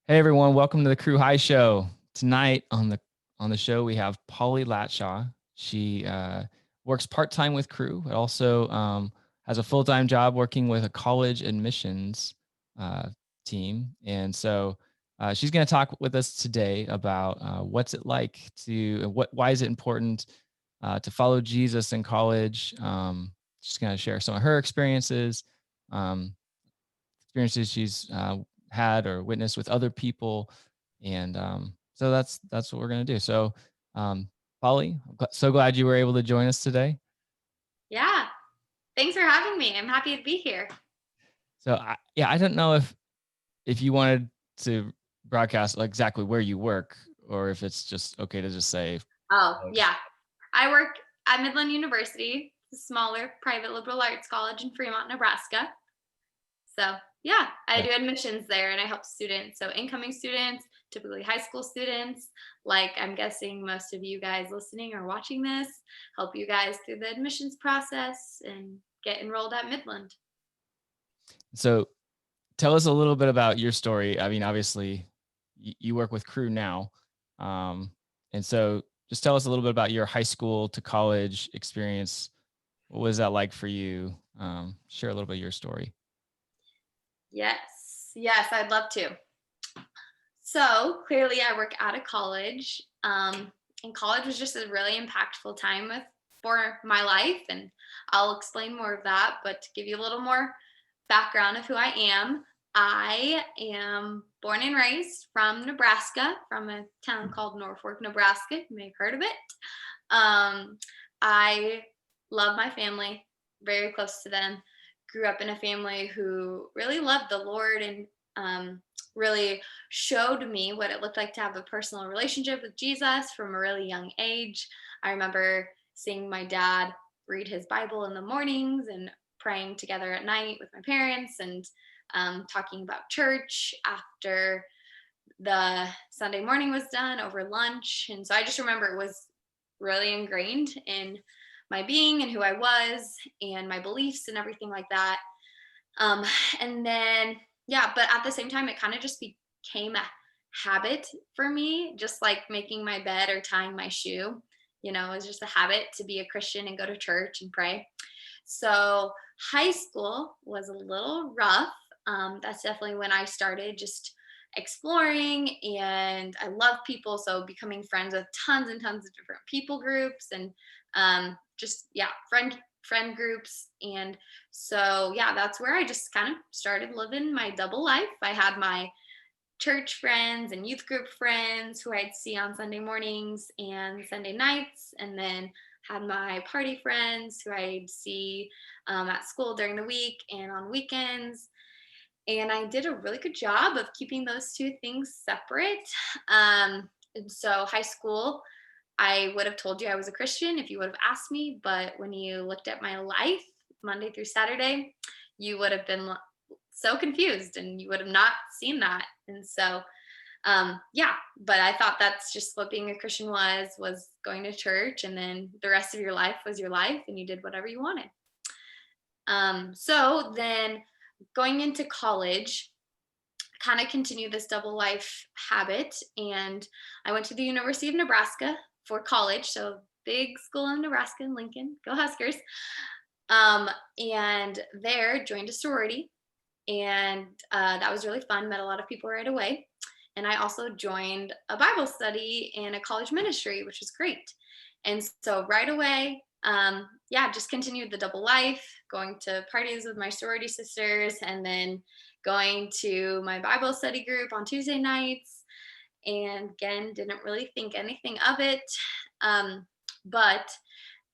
Hey everyone, welcome to the Crew High Show. Tonight on the show we have Polly Latshaw. She works part time with Crew, but also has a full time job working with a college admissions uh, team. And so she's going to talk with us today about what's it like to why is it important to follow Jesus in college. She's going to share some of her um, experiences she's had or witnessed with other people, and so that's what we're gonna do. So, Polly, so glad you were able to join us today. Yeah. Thanks for having me. I'm happy to be here. So, yeah, I don't know if you wanted to broadcast like exactly where you work, or if it's just okay to just say Oh, college. yeah. I work at Midland University, a smaller private liberal arts college in Fremont, Nebraska. So, yeah, I Okay. do admissions there and I help students. So, incoming students, typically high school students, like I'm guessing most of you guys listening or watching this, help you guys through the admissions process and get enrolled at Midland. So, tell us a little bit about your story. I mean, obviously, you work with Crew now, um, and so just tell us a little bit about your high school to college experience. What was that like for you? Share a little bit of your story. Yes. Yes, I'd love to. So clearly, I work out of college, and college was just a really impactful time for my life, and I'll explain more of that. But to give you a little more background of who I am born and raised from Nebraska, from a town called Norfolk, Nebraska. You may have heard of it. Um, I love my family, very close to them. Grew up in a family who really loved the Lord and really showed me what it looked like to have a personal relationship with Jesus from a really young age. I remember seeing my dad read his Bible in the mornings and praying together at night with my parents and talking about church after the Sunday morning was done over lunch. And so I just remember it was really ingrained in my being and who I was and my beliefs and everything like that. Um, and then, yeah, but at the same time, it kind of just became a habit for me, just like making my bed or tying my shoe. It was just a habit to be a Christian and go to church and pray. So high school was a little rough. That's definitely when I started just exploring, and I love people. So becoming friends with tons and tons of different people groups and just, yeah, friend groups. And so, yeah, that's where I just kind of started living my double life. I had my church friends and youth group friends who I'd see on Sunday mornings and Sunday nights, and then had my party friends who I'd see at school during the week and on weekends. And I did a really good job of keeping those two things separate. And so, high school, I would have told you I was a Christian if you would have asked me, but when you looked at my life Monday through Saturday, you would have been so confused and you would have not seen that. And so, yeah, but I thought that's just what being a Christian was going to church, and then the rest of your life was your life and you did whatever you wanted. So then going into college, kind of continue this double life habit. And I went to the University of Nebraska for college. So big school in Nebraska in Lincoln. Go Huskers. Um, and there joined a sorority. And that was really fun. Met a lot of people right away. And I also joined a Bible study and a college ministry, which was great. And so right away, yeah, just continued the double life, going to parties with my sorority sisters, and then going to my Bible study group on Tuesday nights. And again, didn't really think anything of it. But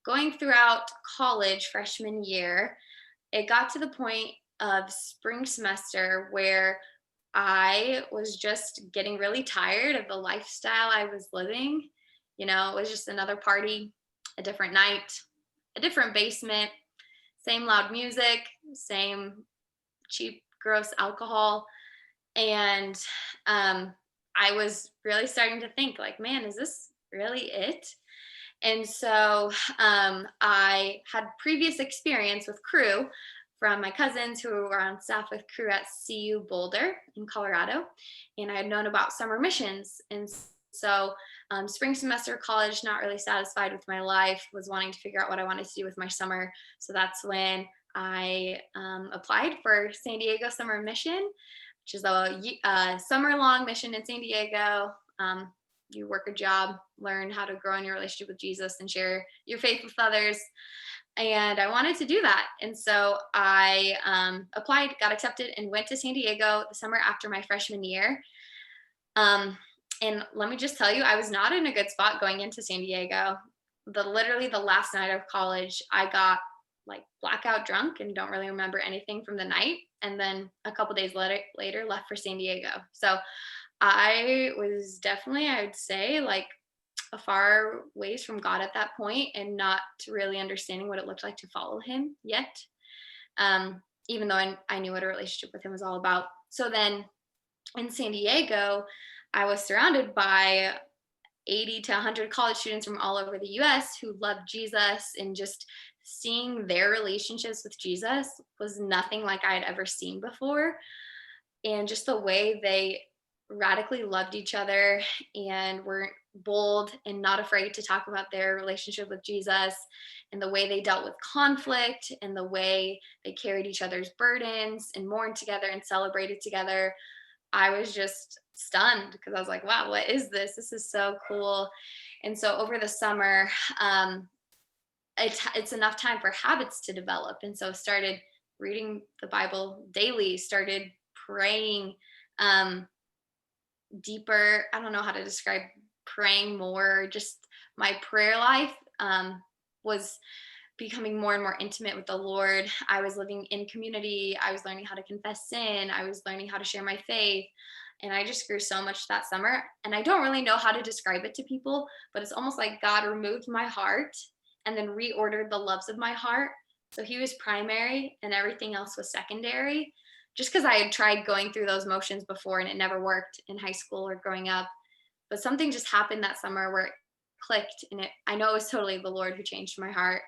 going throughout college freshman year, it got to the point of spring semester where I was just getting really tired of the lifestyle I was living. It was just another party, a different night, a different basement, same loud music, same cheap, gross alcohol. And I was really starting to think, like, man, is this really it? And so I had previous experience with Crew from my cousins who were on staff with Crew at CU Boulder in Colorado. And I had known about summer missions. And so, spring semester of college, not really satisfied with my life, was wanting to figure out what I wanted to do with my summer. So that's when I applied for San Diego Summer Mission, which is a summer long mission in San Diego. You work a job, learn how to grow in your relationship with Jesus, and share your faith with others. And I wanted to do that. And so I applied, got accepted, and went to San Diego the summer after my freshman year. Um, and let me just tell you, I was not in a good spot going into San Diego. Literally the last night of college, I got like blackout drunk and don't really remember anything from the night. And then a couple days later left for San Diego. So I was definitely, I would say, like a far ways from God at that point, and not really understanding what it looked like to follow Him yet. Even though I knew what a relationship with Him was all about. So then in San Diego, I was surrounded by 80 to 100 college students from all over the US who loved Jesus, and just seeing their relationships with Jesus was nothing like I had ever seen before. And just the way they radically loved each other and were bold and not afraid to talk about their relationship with Jesus, and the way they dealt with conflict, and the way they carried each other's burdens and mourned together and celebrated together. I was just stunned because I was like, wow, what is this? This is so cool. And so over the summer, it's enough time for habits to develop. And so started reading the Bible daily, started praying um, deeper. I don't know how to describe praying more. Just my prayer life was becoming more and more intimate with the Lord. I was living in community. I was learning how to confess sin. I was learning how to share my faith. And I just grew so much that summer. And I don't really know how to describe it to people, but it's almost like God removed my heart and then reordered the loves of my heart. So He was primary and everything else was secondary. Just because I had tried going through those motions before and it never worked in high school or growing up. But something just happened that summer where it clicked, and I know it was totally the Lord who changed my heart.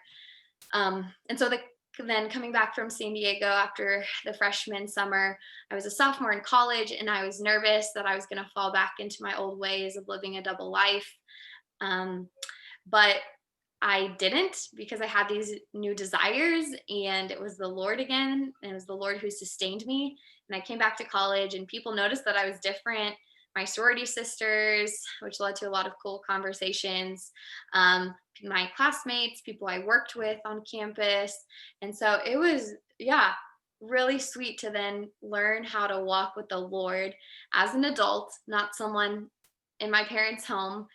And so then coming back from San Diego after the freshman summer, I was a sophomore in college, and I was nervous that I was going to fall back into my old ways of living a double life. But I didn't, because I had these new desires, and it was the Lord again. And it was the Lord who sustained me. And I came back to college, and people noticed that I was different. My sorority sisters, which led to a lot of cool conversations, my classmates, people I worked with on campus. And so it was, yeah, really sweet to then learn how to walk with the Lord as an adult, not someone in my parents' home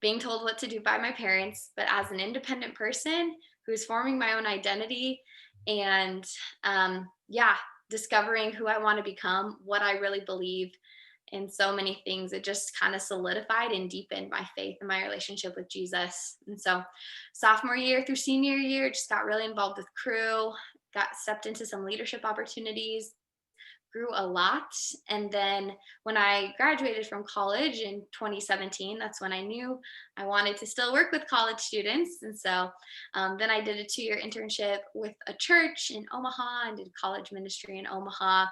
being told what to do by my parents, but as an independent person who's forming my own identity. And yeah, discovering who I want to become, what I really believe in so many things. It just kind of solidified and deepened my faith and my relationship with Jesus. And so sophomore year through senior year, just got really involved with Crew, got stepped into some leadership opportunities, grew a lot. And then when I graduated from college in 2017, that's when I knew I wanted to still work with college students. And so then I did a 2-year internship with a church in Omaha and did college ministry in Omaha.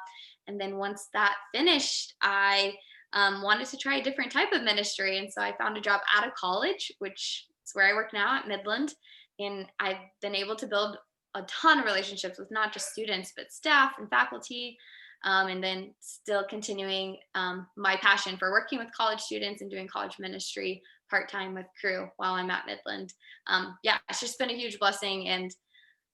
And then once that finished, I wanted to try a different type of ministry. And so I found a job out of college, which is where I work now at Midland. And I've been able to build a ton of relationships with not just students, but staff and faculty. And then still continuing my passion for working with college students and doing college ministry part-time with Crew while I'm at Midland. Yeah, it's just been a huge blessing. And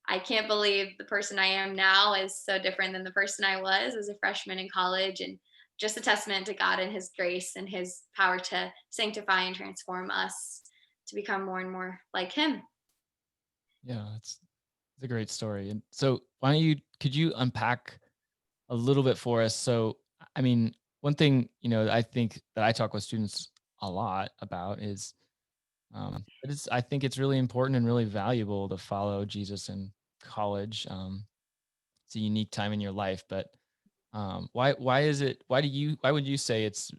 I can't believe the person I am now is so different than the person I was as a freshman in college. And just a testament to God and His grace and His power to sanctify and transform us to become more and more like Him. Yeah, it's a great story. And so could you unpack a little bit for us? So, I mean, one thing, I think that I talk with students a lot about is, I think it's really important and really valuable to follow Jesus in college. It's a unique time in your life, but why would you say it's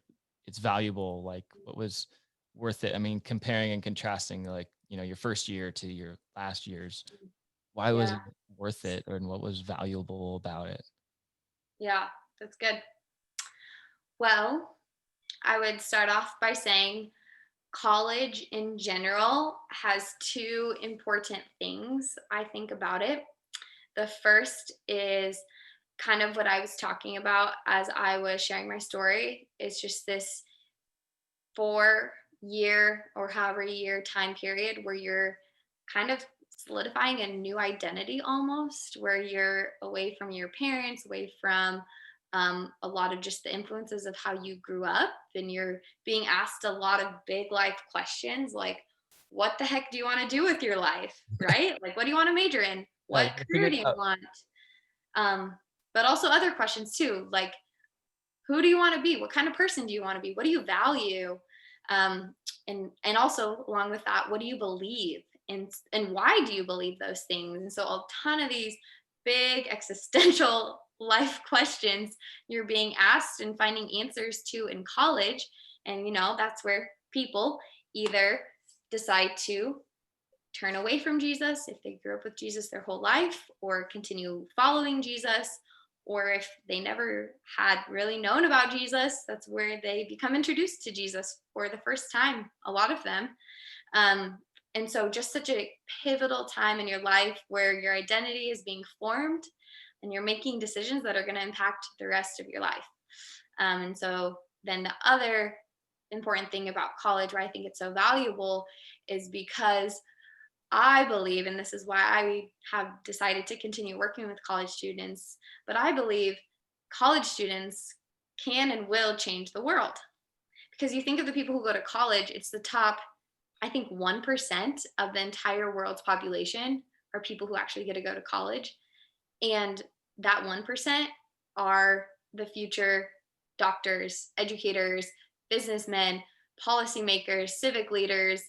valuable? Like, what was worth it? I mean, comparing and contrasting, like, your first year to your last years, why was Yeah. it worth it, and what was valuable about it? Yeah. That's good. Well, I would start off by saying college in general has two important things I think about it. The first is kind of what I was talking about as I was sharing my story. It's just this 4 year or however year time period where you're kind of solidifying a new identity almost, where you're away from your parents, away from a lot of just the influences of how you grew up, and you're being asked a lot of big life questions like, what the heck do you want to do with your life? Right? Like, what do you want to major in? Yeah, you What gotta figure career it do you out. want? But also other questions too, like, who do you want to be? What kind of person do you want to be? What do you value? Um, and also along with that, what do you believe? And why do you believe those things? And so a ton of these big existential life questions you're being asked and finding answers to in college. And that's where people either decide to turn away from Jesus if they grew up with Jesus their whole life, or continue following Jesus, or if they never had really known about Jesus, that's where they become introduced to Jesus for the first time, a lot of them. Um, and so, just such a pivotal time in your life where your identity is being formed and you're making decisions that are going to impact the rest of your life. And so, then the other important thing about college, where I think it's so valuable, is because I believe, and this is why I have decided to continue working with college students, but I believe college students can and will change the world. Because you think of the people who go to college, it's the top, I think, 1% of the entire world's population are people who actually get to go to college. And that 1% are the future doctors, educators, businessmen, policymakers, civic leaders,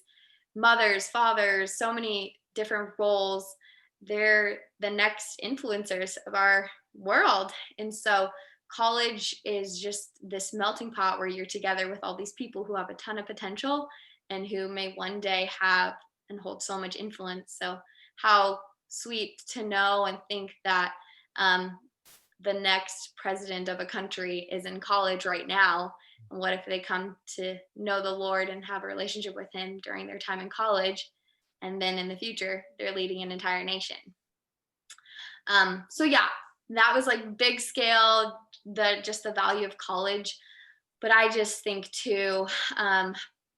mothers, fathers, so many different roles. They're the next influencers of our world. And so college is just this melting pot where you're together with all these people who have a ton of potential and who may one day have and hold so much influence. So, how sweet to know and think that um, the next president of a country is in college right now. And what if they come to know the Lord and have a relationship with Him during their time in college? And then in the future, they're leading an entire nation. So yeah, that was like big scale, the value of college. But I just think too,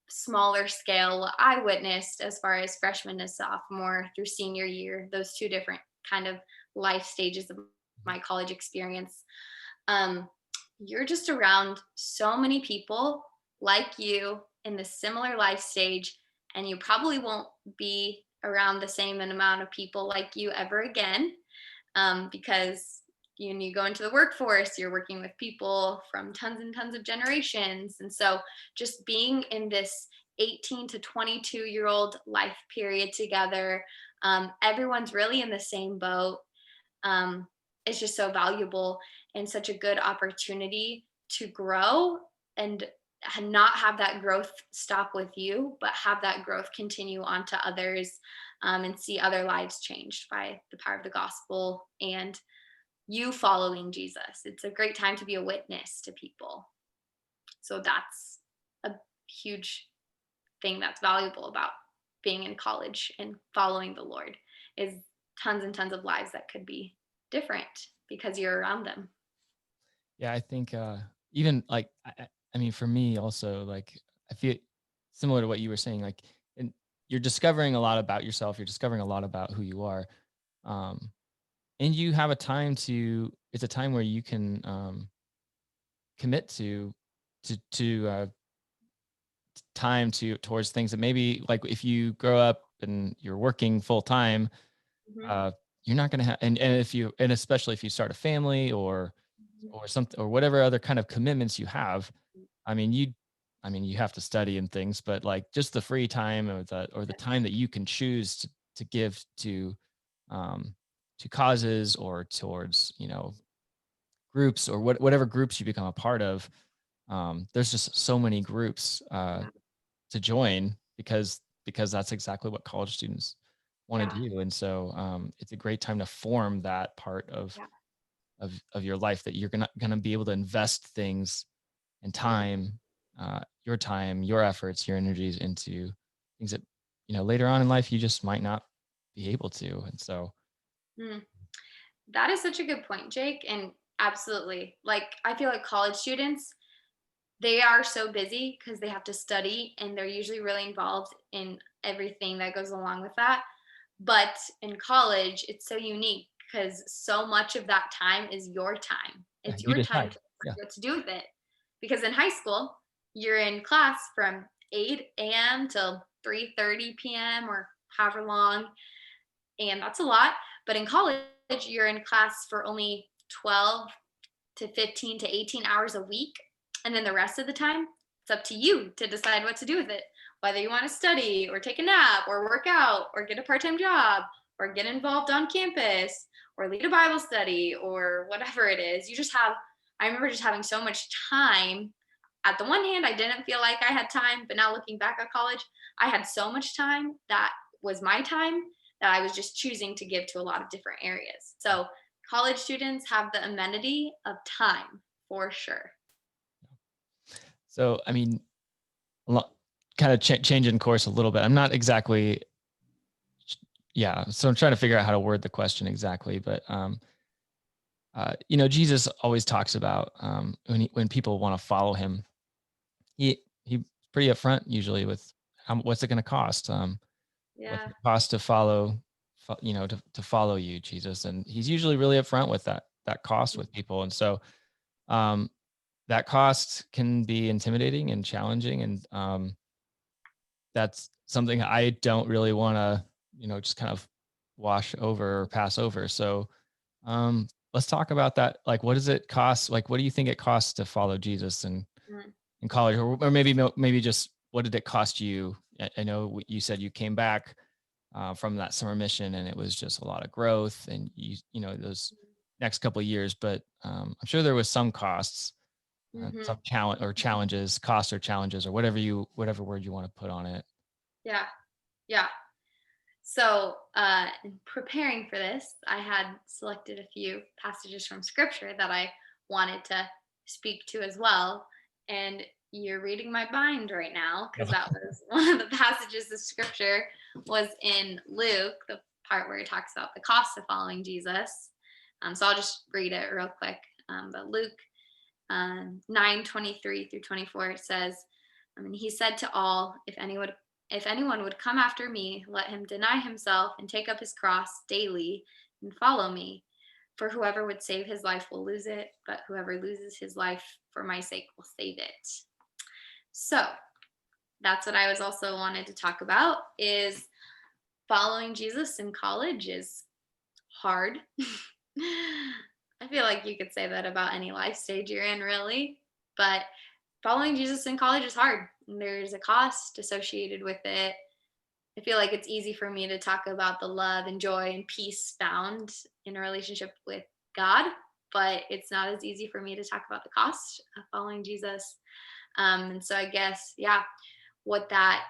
smaller scale, what I witnessed as far as freshman to sophomore through senior year, those two different kind of life stages of my college experience. Um, you're just around so many people like you in the similar life stage, and you probably won't be around the same amount of people like you ever again, because you go into the workforce, you're working with people from tons and tons of generations. And so just being in this 18 to 22-year-old life period together, everyone's really in the same boat. um, is just so valuable and such a good opportunity to grow and not have that growth stop with you, but have that growth continue on to others, and see other lives changed by the power of the gospel and you following Jesus. It's a great time to be a witness to people. So that's a huge thing that's valuable about being in college and following the Lord, is tons and tons of lives that could be different because you're around them. Yeah, I think, even, like, I mean, for me also, like, I feel similar to what you were saying, like, and you're discovering a lot about yourself, you're discovering a lot about who you are, um, and you have a time to it's a time where you can, commit to time towards things that maybe, like, if you grow up and you're working full time, Mhm. uh, you're not gonna have, and if you and especially if you start a family Mhm. or something or whatever other kind of commitments you have. I mean, you have to study and things, but, like, just the free time or the time that you can choose to give um, to causes or towards, groups or whatever groups you become a part of. There's just so many groups, Yeah. to join because that's exactly what college students. want to Yeah. do. And so it's a great time to form that part Yeah. of your life, that you're gonna be able to invest things and Mm, time, your efforts, your energies into things that, later on in life you just might not be able to. And so mm. That is such a good point, Jake. And absolutely. Like, I feel like college students, they are so busy because they have to study and they're usually really involved in everything that goes along with that. But in college, it's so unique because so much of that time is your time. yeah, It's you your time decide. to Yeah. decide what to do with it. Because in high school, you're in class from 8 a.m. till 3:30 p.m. or however long, and that's a lot. But in college, you're in class for only 12 to 15 to 18 hours a week. And then the rest of the time, it's up to you to decide what to do with it. Whether you want to study or take a nap or work out or get a part time job or get involved on campus or lead a Bible study or whatever it is. I remember just having so much time. At the one hand, I didn't feel like I had time, but now looking back at college, I had so much time that was my time that I was just choosing to give to a lot of different areas. So college students have the amenity of time for sure. So I mean, kind of changing course a little bit. I'm not exactly, yeah. So I'm trying to figure out how to word the question exactly, but Jesus always talks about when people want to follow him, he's pretty upfront usually with what's it going to cost, what's Yeah. it cost to follow, to follow you, Jesus, and he's usually really upfront with that cost with people, and so um, that cost can be intimidating and challenging, and that's something I don't really want to, just kind of wash over or pass over. So let's talk about that. Like, what does it cost? Like, what do you think it costs to follow Jesus Mm, in college, or maybe just what did it cost you? I know you said you came back from that summer mission, and it was just a lot of growth, and those next couple of years. But I'm sure there was some costs, mm-hmm. some challenges, costs or challenges, or whatever word you want to put on it. Yeah. Yeah. So, in preparing for this, I had selected a few passages from scripture that I wanted to speak to as well. And you're reading my mind right now because that was one of the passages of scripture was in Luke, the part where he talks about the cost of following Jesus. So I'll just read it real quick. But Luke 9:23 through 24 says, and he said to all, if anyone would come after me, let him deny himself and take up his cross daily and follow me. For whoever would save his life will lose it, but whoever loses his life for my sake will save it. So that's what I was also wanted to talk about is following Jesus in college is hard. I feel like you could say that about any life stage you're in, really. But following Jesus in college is hard. There's a cost associated with it. I feel like it's easy for me to talk about the love and joy and peace found in a relationship with God, but it's not as easy for me to talk about the cost of following Jesus. And so I guess, yeah, what that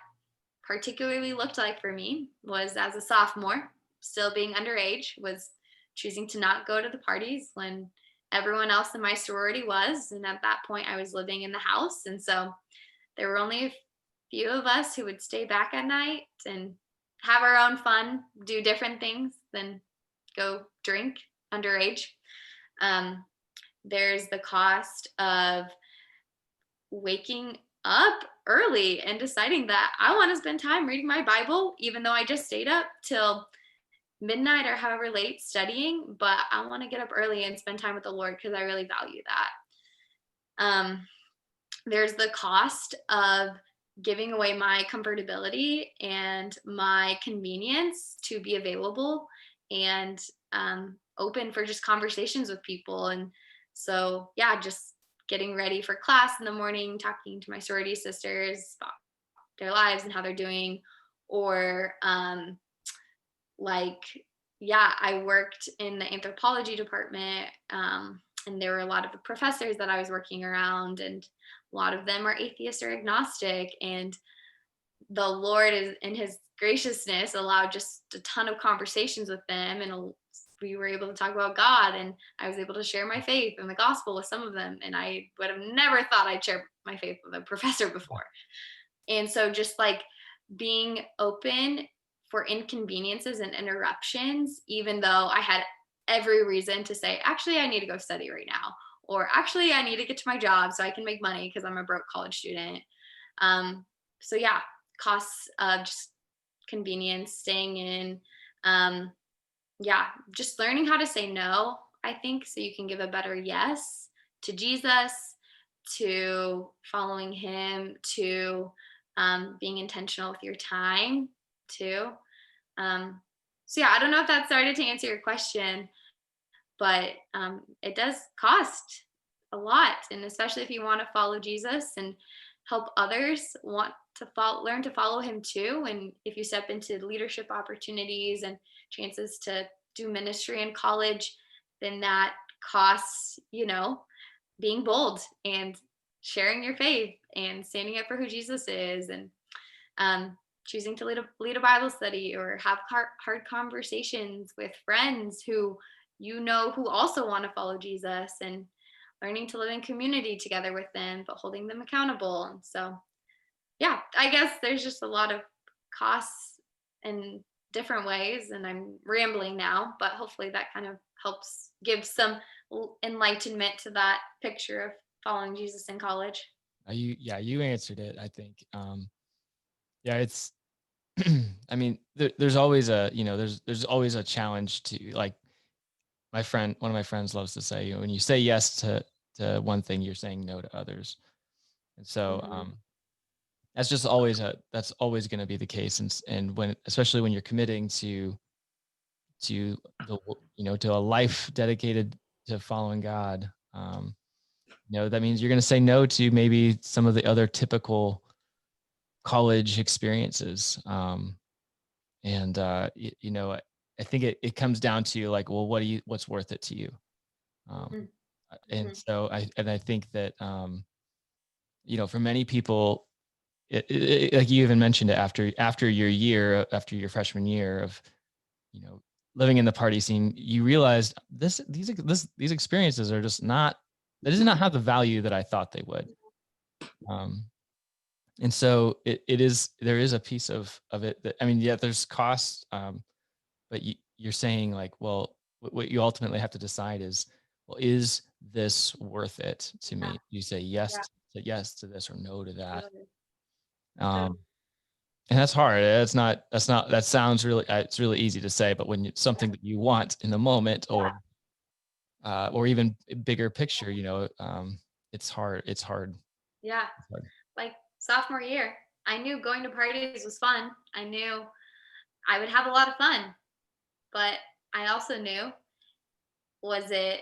particularly looked like for me was as a sophomore, still being underage, was choosing to not go to the parties when everyone else in my sorority was. And at that point, I was living in the house. And so there were only a few of us who would stay back at night and have our own fun, do different things than go drink underage. Um, there's the cost of waking up early and deciding that I want to spend time reading my Bible, even though I just stayed up till midnight or however late studying, but I want to get up early and spend time with the Lord because I really value that. Um, there's the cost of giving away my comfortability and my convenience to be available and open for just conversations with people. And so, yeah, just getting ready for class in the morning, talking to my sorority sisters about their lives and how they're doing, or like, yeah, I worked in the anthropology department, and there were a lot of professors that I was working around, and a lot of them are atheist or agnostic. And the Lord is in his graciousness allowed just a ton of conversations with them, and we were able to talk about God, and I was able to share my faith and the gospel with some of them, and I would have never thought I'd share my faith with a professor before. And so just like being open for inconveniences and interruptions, even though I had every reason to say, actually, I need to go study right now, or actually, I need to get to my job so I can make money because I'm a broke college student. Um, so yeah, costs of just convenience, staying in, um, yeah, just learning how to say no, I think, so you can give a better yes to Jesus, to following him, to being intentional with your time too. Um, so yeah, I don't know if that started to answer your question, but it does cost a lot, and especially if you want to follow Jesus and help others want to follow, learn to follow him too. And if you step into leadership opportunities and chances to do ministry in college, then that costs, being bold and sharing your faith and standing up for who Jesus is, and choosing to lead a Bible study or have hard conversations with friends who who also want to follow Jesus, and learning to live in community together with them, but holding them accountable. And so, yeah, I guess there's just a lot of costs in different ways. And I'm rambling now, but hopefully that kind of helps give some enlightenment to that picture of following Jesus in college. You answered it, I think. Yeah, it's, I mean, there's always there's always a challenge to, like, one of my friends loves to say, when you say yes to one thing, you're saying no to others. And so, Hmm. that's always going to be the case. And when, especially when you're committing to to a life dedicated to following God, that means you're going to say no to maybe some of the other typical college experiences. And I think it comes down to, like, well, what's worth it to you? Um, Hmm. and Hmm. so I think that, for many people, like you even mentioned it, after your freshman year of, you know, living in the party scene, you realized these experiences are just not, they did not have the value that I thought they would. Um, and so there is a piece of it that, I mean, yeah, there's costs, but you're saying, like, well, what you ultimately have to decide is, well, is this worth it to Yeah. me? You say Yeah. yes to this, or no to that. Totally. Um, Totally. and that's hard. That sounds really, it's really easy to say, but when it's something that you want in the moment, Yeah. or even bigger picture, it's hard. Yeah. It's hard. Like sophomore year, I knew going to parties was fun. I knew I would have a lot of fun, but I also knew, was it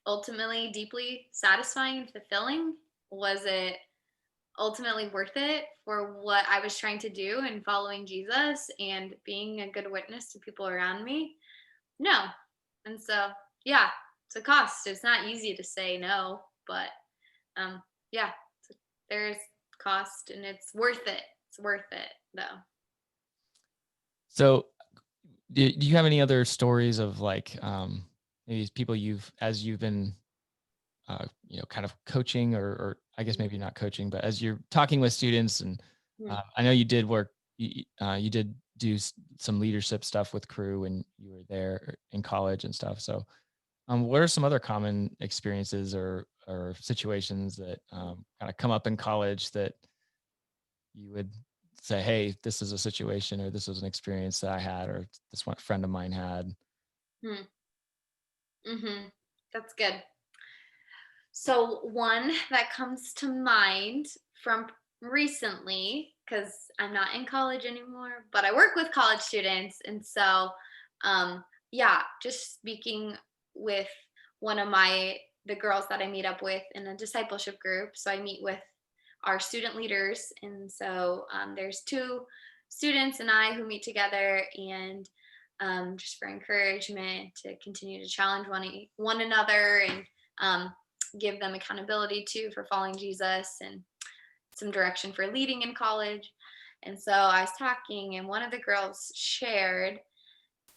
ultimately deeply satisfying and fulfilling? Was it ultimately worth it for what I was trying to do and following Jesus and being a good witness to people around me? No. And so, yeah, it's a cost. It's not easy to say no, but um, yeah, there's cost and it's worth it. It's worth it though. So, do you have any other stories of, like, maybe people as you've been, kind of coaching, or I guess maybe not coaching, but as you're talking with students, and Mhm. I know you did work, you did do some leadership stuff with Crew when you were there in college and stuff. So, what are some other common experiences or situations that, kind of come up in college that you would say, hey, this is a situation, or this was an experience that I had, or this one friend of mine had? Hmm. Mm-hmm. That's good. So one that comes to mind from recently, because I'm not in college anymore, but I work with college students, and so yeah, just speaking with one of the girls that I meet up with in a discipleship group. So I meet with our student leaders, and so there's two students and I who meet together, and just for encouragement to continue to challenge one another, and um, give them accountability too for following Jesus, and some direction for leading in college. And so I was talking, and one of the girls shared,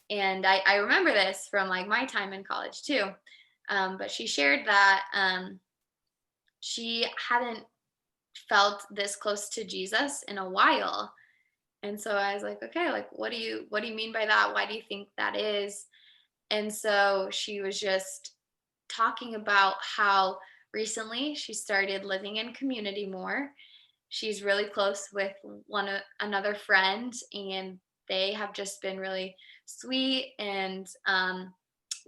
and I remember this from like my time in college too. But she shared that she hadn't felt this close to Jesus in a while. And so I was like, okay, like what do you mean by that? Why do you think that is? And so she was just talking about how recently she started living in community more. She's really close with another friend, and they have just been really sweet and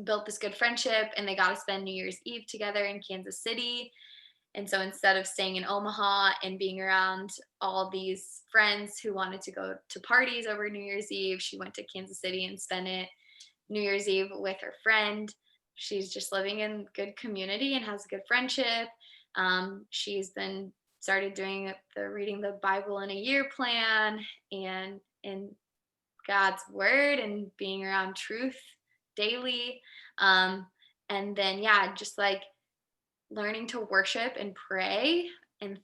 built this good friendship. And they got to spend New Year's Eve together in Kansas City. And so instead of staying in Omaha and being around all these friends who wanted to go to parties over New Year's Eve, she went to Kansas City and spent it New Year's Eve with her friend. She's just living in good community and has a good friendship. She's been started doing the reading the Bible in a year plan, and in God's word, and being around truth daily. Um, and then, yeah, just like learning to worship and pray, and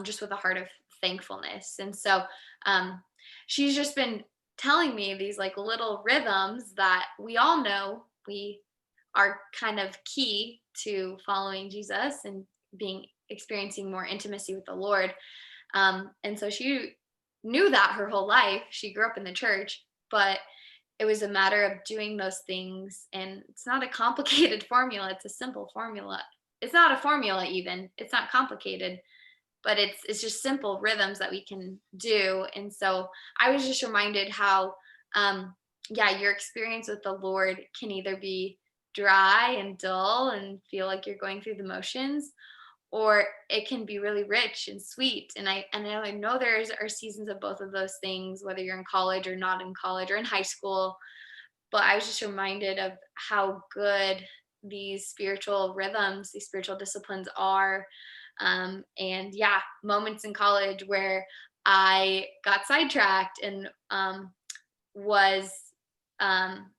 just with a heart of thankfulness. And so um, she's just been telling me these like little rhythms that we all know we are kind of key to following Jesus and being experiencing more intimacy with the Lord. And so she knew that her whole life. She grew up in the church, but it was a matter of doing those things. And it's not a complicated formula, it's a simple formula. It's not a formula, even. It's not complicated, but it's just simple rhythms that we can do. And so I was just reminded how yeah, your experience with the Lord can either be dry and dull and feel like you're going through the motions, or it can be really rich and sweet. And I know there's are seasons of both of those things, whether you're in college or not in college or in high school. But I was just reminded of how good these spiritual rhythms, these spiritual disciplines are. And yeah, moments in college where I got sidetracked and was um,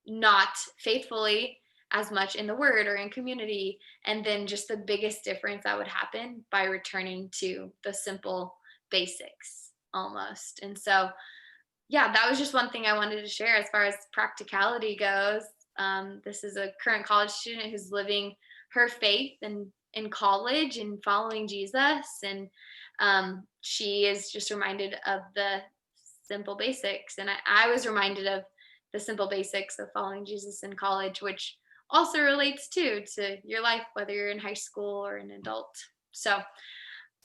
not faithfully as much in the word or in community. And then just the biggest difference that would happen by returning to the simple basics almost. And so, yeah, that was just one thing I wanted to share as far as practicality goes. This is a current college student who's living her faith and in college and following Jesus. And she is just reminded of the simple basics. And I was reminded of the simple basics of following Jesus in college, which also relates to your life, whether you're in high school or an adult. So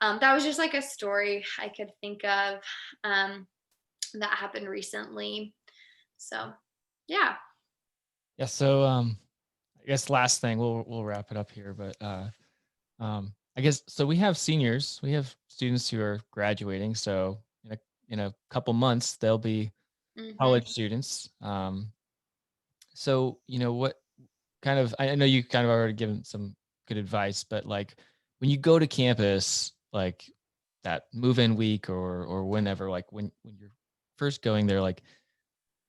that was just like a story I could think of that happened recently. So yeah. Yeah. So I guess last thing we'll wrap it up here, but I guess so. We have seniors, we have students who are graduating. So in a couple months they'll be Hmm. college students. So what kind of I know you kind of already given some good advice, but like when you go to campus, like that move-in week or whenever, like when you're first going there, like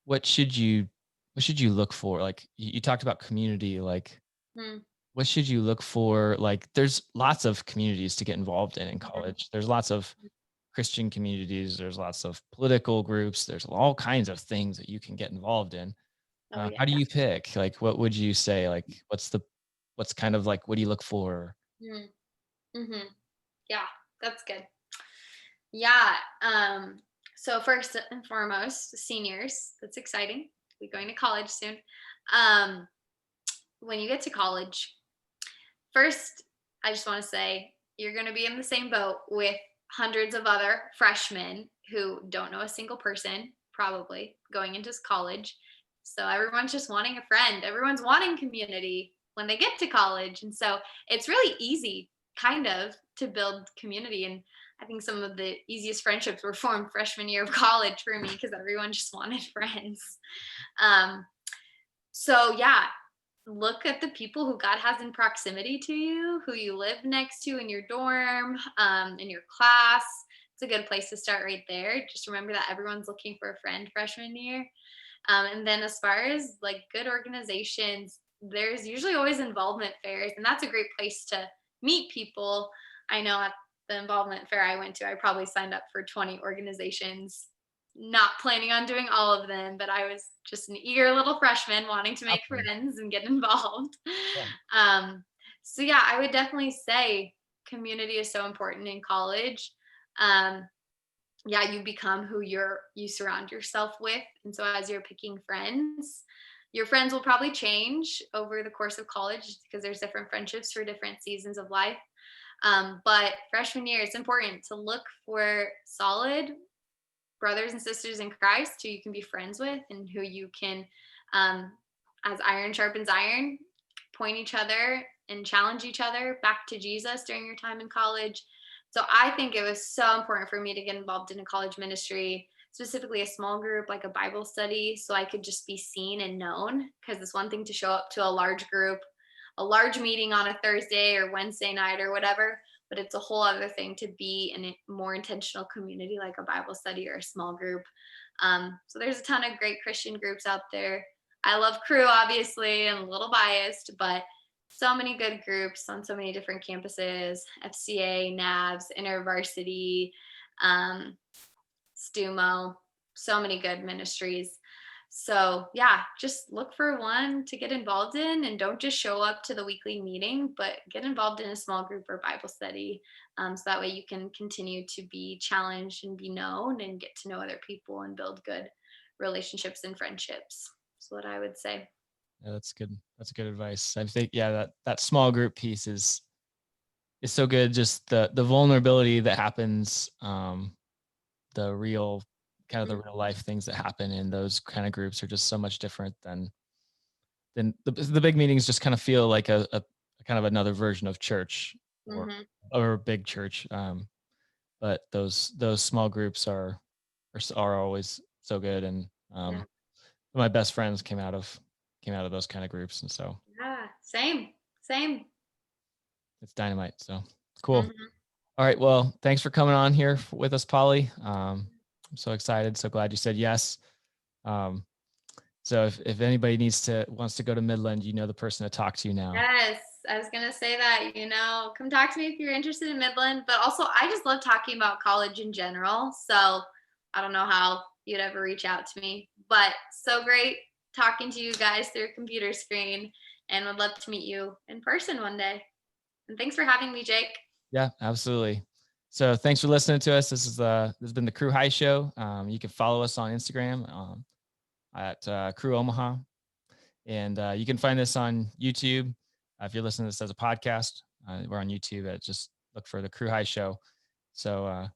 what should you what should you look for? Like you talked about community, like Mm-hmm. what should you look for? Like there's lots of communities to get involved in college. There's lots of Christian communities, there's lots of political groups, there's all kinds of things that you can get involved in. Oh yeah. How do you pick? Like what would you say? Like what's kind of like what do you look for? Mm-hmm. Yeah, that's good. Yeah. So first and foremost, seniors. That's exciting. We're going to college soon. Um, when you get to college, first, I just want to say you're going to be in the same boat with hundreds of other freshmen who don't know a single person, probably going into college. So everyone's just wanting a friend. Everyone's wanting community when they get to college. And so it's really easy, kind of, to build community. And I think some of the easiest friendships were formed freshman year of college for me because everyone just wanted friends. Um, so yeah, look at the people who God has in proximity to you, who you live next to in your dorm, in your class. It's a good place to start right there. Just remember that everyone's looking for a friend freshman year. And then as far as like good organizations, there's usually always involvement fairs, and that's a great place to meet people. I know the involvement fair I went to, I probably signed up for 20 organizations, not planning on doing all of them, but I was just an eager little freshman wanting to make Absolutely. friends and get involved. Yeah. Um, so yeah, I would definitely say community is so important in college. Um, yeah, you become who you surround yourself with. And so as you're picking friends, your friends will probably change over the course of college because there's different friendships for different seasons of life. But freshman year, it's important to look for solid brothers and sisters in Christ who you can be friends with and who you can, um, as iron sharpens iron, point each other and challenge each other back to Jesus during your time in college. So I think it was so important for me to get involved in a college ministry, specifically a small group like a Bible study, so I could just be seen and known. Because it's one thing to show up to a large group, a large meeting on a Thursday or Wednesday night or whatever, but it's a whole other thing to be in a more intentional community like a Bible study or a small group. So there's a ton of great Christian groups out there. I love Crew, obviously. I'm a little biased, but so many good groups on so many different campuses: FCA, NAVS, InterVarsity, um, STUMO, so many good ministries. So yeah, just look for one to get involved in, and don't just show up to the weekly meeting, but get involved in a small group or Bible study. So that way you can continue to be challenged and be known and get to know other people and build good relationships and friendships. That's what I would say. Yeah, that's good. That's good advice. I think, yeah, that small group piece is so good. Just the vulnerability that happens, the real kind of the real life things that happen in those kind of groups are just so much different than the big meetings. Just kind of feel like a kind of another version of church, or Mm-hmm. or a big church. But those small groups are always so good. And Yeah. my best friends came out of those kind of groups, and so Yeah. Same. Same. it's dynamite. So cool. Mm-hmm. All right. Well, thanks for coming on here with us, Polly. I'm so excited. So glad you said yes. Um, so if anybody wants to go to Midland, you know the person to talk to now. Yes, I was gonna say that, come talk to me if you're interested in Midland. But also, I just love talking about college in general. So I don't know how you'd ever reach out to me, but so great talking to you guys through a computer screen, and would love to meet you in person one day. And thanks for having me, Jake. Yeah, absolutely. So thanks for listening to us. This has been the Crew High Show. You can follow us on Instagram at Crew Omaha, and you can find this on YouTube. If you're listening to this as a podcast, we're on YouTube. Just look for the Crew High Show. So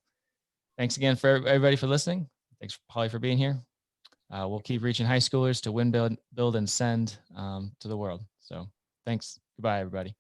thanks again for everybody for listening. Thanks, Polly, for being here. We'll keep reaching high schoolers to win, build, and send to the world. So thanks. Goodbye, everybody.